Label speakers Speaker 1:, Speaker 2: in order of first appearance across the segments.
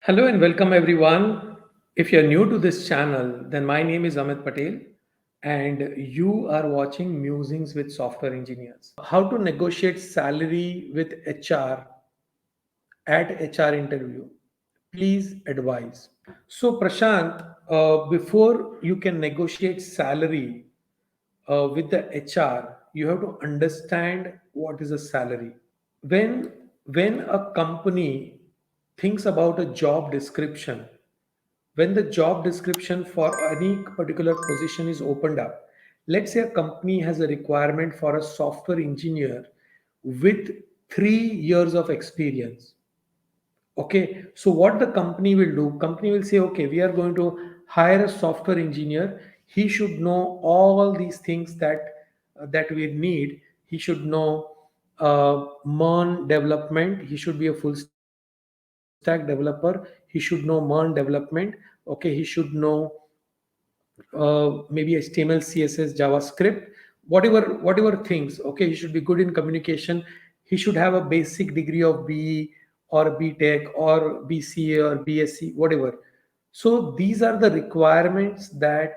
Speaker 1: Hello and welcome everyone. If you're new to this channel, then my name is Amit Patel and you are watching Musings with Software Engineers. How to negotiate salary with HR at HR interview. Please advise. So Prashant, before you can negotiate salary with the HR, you have to understand what is a salary. When a company thinks about a job description, when the job description for any particular position is opened up, let's say a company has a requirement for a software engineer with 3 years of experience. Okay, so what the company will do, company will say, okay, we are going to hire a software engineer. He should know all these things that we need. He should know MERN development. He should be a full stack developer. He should know MERN development. Okay, he should know maybe HTML, CSS, JavaScript, whatever things. Okay, he should be good in communication. He should have a basic degree of BE or BTech or BCA or BSc, whatever. So these are the requirements that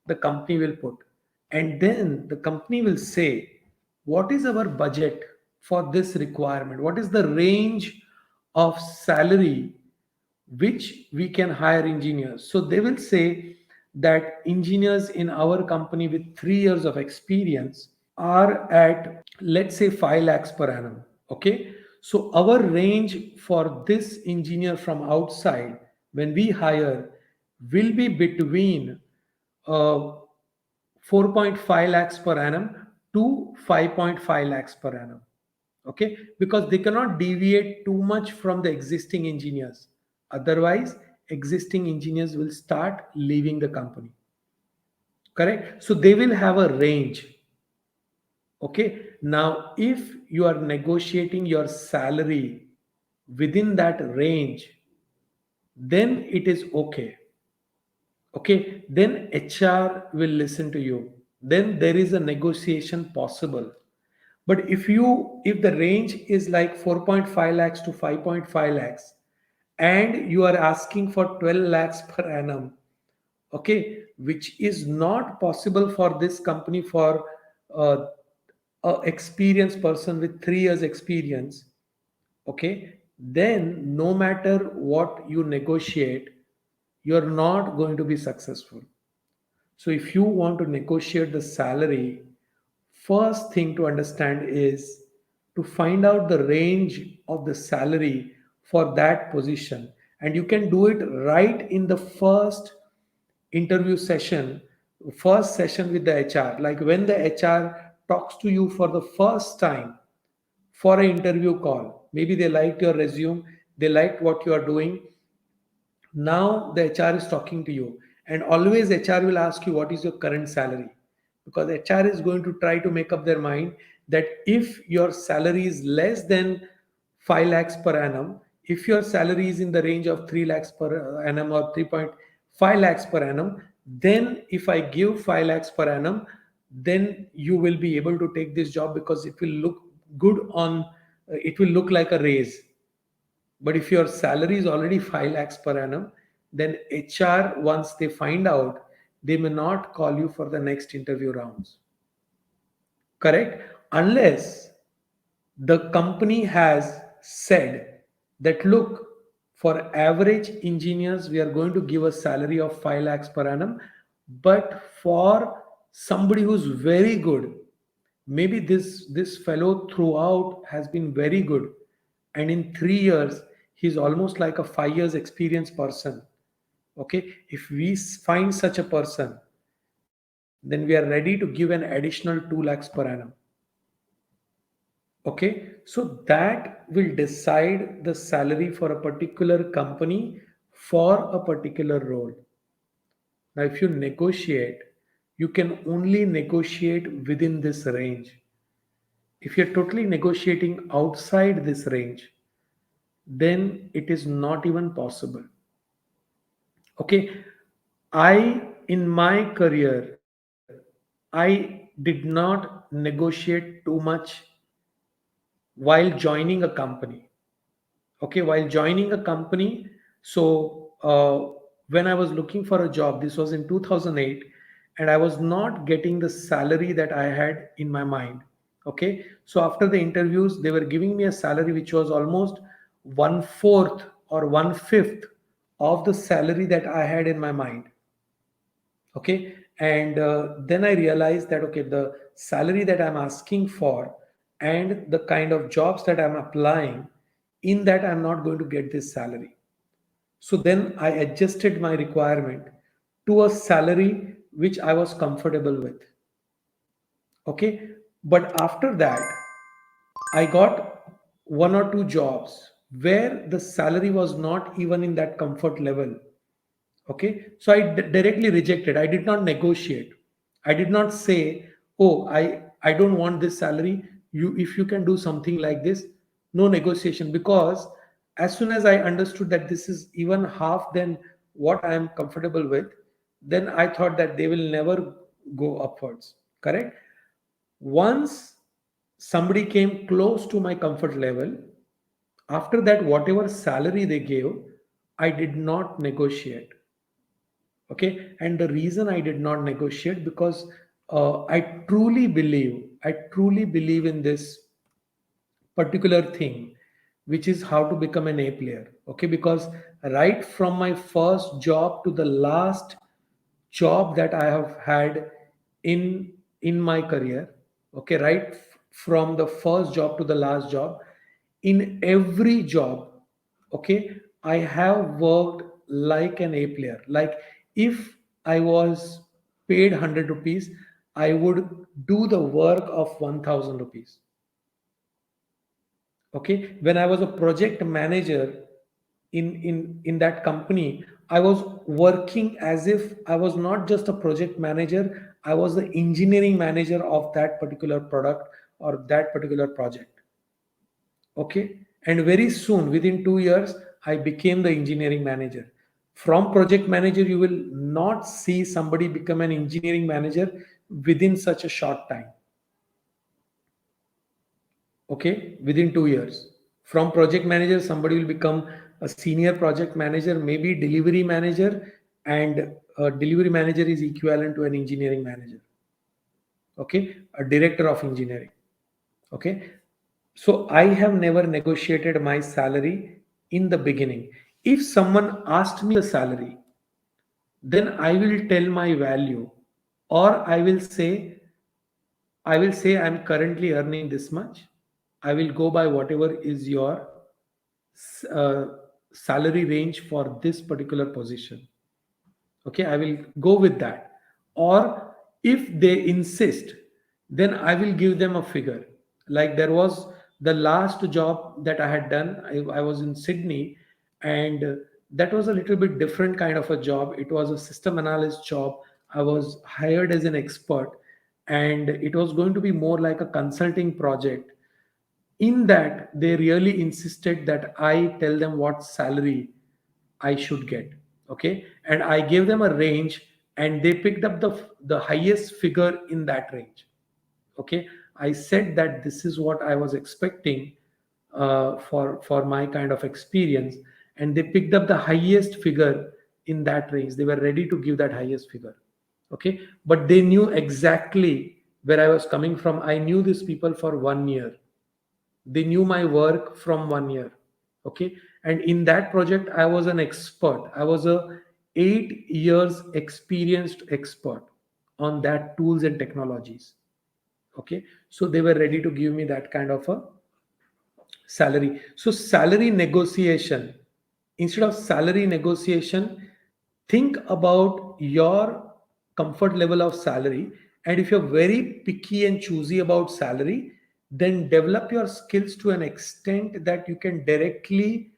Speaker 1: the company will put, and then the company will say, what is our budget for this requirement? What is the range of salary which we can hire engineers? So they will say that engineers in our company with 3 years of experience are at, let's say, 5 lakhs per annum. Okay. So our range for this engineer from outside when we hire will be between uh, 4.5 lakhs per annum to 5.5 lakhs per annum. Okay, because they cannot deviate too much from the existing engineers, otherwise existing engineers will start leaving the company. Correct, so they will have a range. Okay, now if you are negotiating your salary within that range, then it is okay. Okay, then HR will listen to you, then there is a negotiation possible. But if the range is like 4.5 lakhs to 5.5 lakhs and you are asking for 12 lakhs per annum, okay, which is not possible for this company for uh, a experienced person with 3 years experience, okay, then no matter what you negotiate, you're not going to be successful. So if you want to negotiate the salary, first thing to understand is to find out the range of the salary for that position. And you can do it right in the interview session, first session with the HR. Like when the HR talks to you for the first time for an interview call, maybe they liked your resume, they liked what you are doing. Now the HR is talking to you, and always HR will ask you what is your current salary, because HR is going to try to make up their mind that if your salary is less than 5 lakhs per annum, if your salary is in the range of 3 lakhs per annum or 3.5 lakhs per annum, then if I give 5 lakhs per annum, then you will be able to take this job because it will look good on, it will look like a raise. But if your salary is already 5 lakhs per annum, then HR, once they find out, they may not call you for the next interview rounds. Correct? Unless the company has said that, look, for average engineers, we are going to give a salary of 5 lakhs per annum. But for somebody who's very good, maybe this fellow throughout has been very good, and in 3 years he's almost like a 5 years experienced person. Okay, if we find such a person, then we are ready to give an additional 2 lakhs per annum. Okay, so that will decide the salary for a particular company for a particular role. Now, if you negotiate, you can only negotiate within this range. If you're totally negotiating outside this range, then it is not even possible. Okay, in my career, I did not negotiate too much while joining a company. Okay, while joining a company, So when I was looking for a job, this was in 2008, and I was not getting the salary that I had in my mind. Okay, so after the interviews, they were giving me a salary which was almost one fourth or one fifth of the salary that I had in my mind. Okay, and then I realized that okay, the salary that I'm asking for and the kind of jobs that I'm applying, in that I'm not going to get this salary. So then I adjusted my requirement to a salary which I was comfortable with. Okay. But after that, I got one or two jobs where the salary was not even in that comfort level. Okay. So I directly rejected. I did not negotiate. I did not say, oh, I don't want this salary. You, if you can do something like this, no negotiation. Because as soon as I understood that this is even half than what I am comfortable with, then I thought that they will never go upwards. Correct. Once somebody came close to my comfort level, after that, whatever salary they gave, I did not negotiate. Okay, and the reason I did not negotiate, because I truly believe in this particular thing, which is how to become an A player. Okay, because right from my first job to the last job that I have had in my career, okay, right from the first job to the last job, in every job, okay, I have worked like an A player. Like, if I was paid 100 rupees, I would do the work of 1000 rupees. Okay, when I was a project manager in that company, I was working as if I was not just a project manager, I was the engineering manager of that particular product or that particular project. Okay, and very soon, within 2 years, I became the engineering manager. From project manager, you will not see somebody become an engineering manager within such a short time. Okay, within 2 years, from project manager somebody will become a senior project manager, maybe delivery manager, and a delivery manager is equivalent to an engineering manager. Okay, a director of engineering. Okay, so I have never negotiated my salary in the beginning. If someone asked me the salary, then I will tell my value, or I will say I'm currently earning this much. I will go by whatever is your uh, salary range for this particular position. Okay, I will go with that. Or if they insist, then I will give them a figure. Like, there was the last job that I had done, I was in Sydney, and that was a little bit different kind of a job. It was a system analyst job. I was hired as an expert, and it was going to be more like a consulting project. In that, they really insisted that I tell them what salary I should get. Okay, and I gave them a range, and they picked up the highest figure in that range. Okay, I said that this is what I was expecting for my kind of experience, and they picked up the highest figure in that range. They were ready to give that highest figure. Okay, but they knew exactly where I was coming from. I knew these people for 1 year. They knew my work from 1 year. Okay, and in that project I was an expert. I was a 8 years experienced expert on that tools and technologies. Okay, so they were ready to give me that kind of a salary. So salary negotiation, instead of salary negotiation, think about your comfort level of salary. And if you're very picky and choosy about salary, then develop your skills to an extent that you can directly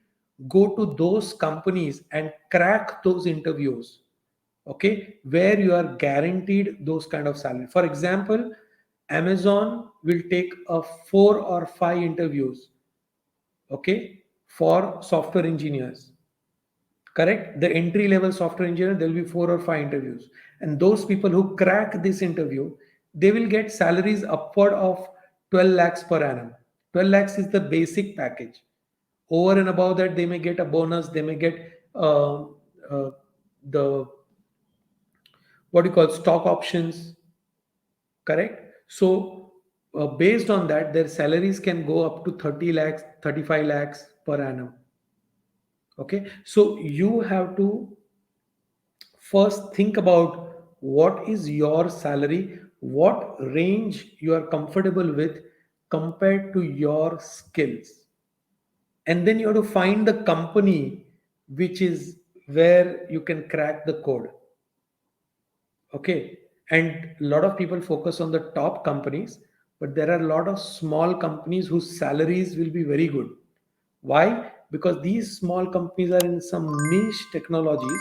Speaker 1: go to those companies and crack those interviews. Okay, where you are guaranteed those kind of salary. For example, Amazon will take a 4 or 5 interviews, okay, for software engineers. Correct, the entry level software engineer, there will be 4 or 5 interviews, and those people who crack this interview, they will get salaries upward of 12 lakhs per annum. 12 lakhs is the basic package. Over and above that, they may get a bonus, they may get uh, uh, the what you call stock options, correct? So based on that, their salaries can go up to 30 lakhs, 35 lakhs per annum. Okay, so you have to first think about what is your salary, what range you are comfortable with compared to your skills, and then you have to find the company which is where you can crack the code. Okay, and a lot of people focus on the top companies, but there are a lot of small companies whose salaries will be very good. Why? Because these small companies are in some niche technologies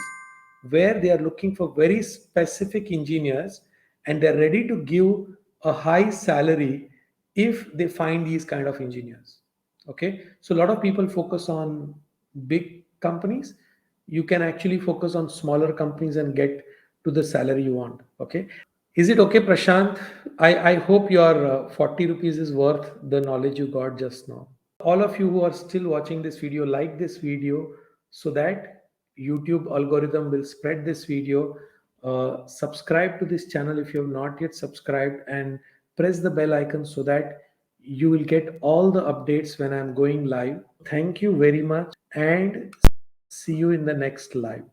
Speaker 1: where they are looking for very specific engineers, and they're ready to give a high salary if they find these kind of engineers. Okay, so a lot of people focus on big companies. You can actually focus on smaller companies and get to the salary you want. Okay, is it okay, Prashant? I hope your 40 rupees is worth the knowledge you got just now. All of you who are still watching this video, like this video so that YouTube algorithm will spread this video. Subscribe to this channel if you have not yet subscribed, and press the bell icon so that you will get all the updates when I'm going live. Thank you very much, and see you in the next live.